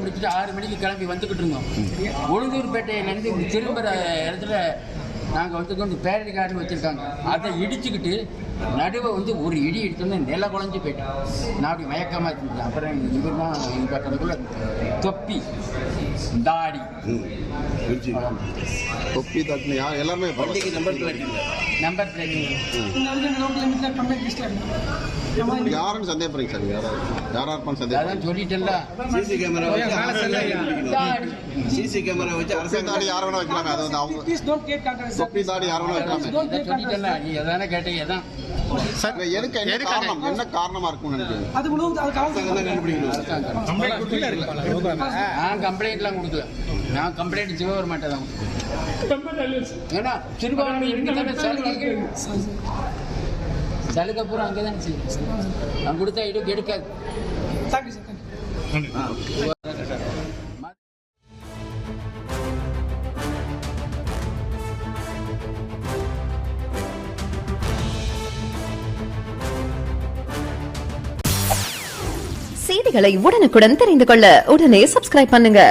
முடிச்சுட்டு 6 மணிக்கு கிளம்பி வந்துக்கிட்டு இருந்தோம். உளுந்தூர்பேட்டையிலேருந்து திரும்புகிற இடத்துல நாங்கள் வந்து கொண்டு பேரடி கார்டு வச்சுருக்காங்க. அதை இடிச்சுக்கிட்டு நடுவை வந்து ஒரு இடி இடிச்சோன்னு நில குழஞ்சி போயிட்டேன். நான் அப்படி மயக்கமாக இருந்துச்சு. அப்புறம் இவர் தான் எங்கள் பக்கத்துக்குள்ள தொப்பி தாடி தொப்பி தாட்டின யார் எல்லாருமே வண்டிக்கு நம்பர் பிளேட் யாருன்னு சந்தேகப்படுறீங்க சார்? யாரா இருப்பான்னு சந்தேகம்? அதான் சொல்லிட்டேன்ல. சிசி கேமரா வச்சு அரசாங்க தாடி யாரை வேணா வைக்கலாமே. அது வந்து அவங்க தொப்பி தாடி யாரை வேணா வைக்கலாமே. சொல்லிட்டேன்ல. நீ எதானே கேட்டீங்க எதான் சார் எதுக்கு என்ன காரணம், என்ன காரணமா இருக்கும்னு நினைக்கிறீங்க? நான் கம்ப்ளைண்ட்லாம் கொடுக்கல. நான் கம்ப்ளைண்ட் சிவபெருமாட்டை தான் ஏன்னா திருவாரூர் சலுகை பூரா அங்கே தான் செய்யும். நான் கொடுத்தா இடம் எடுக்காது. செய்திகளை உடனுக்குடன் தெரிந்து கொள்ள உடனே சப்ஸ்கிரைப் பண்ணுங்க.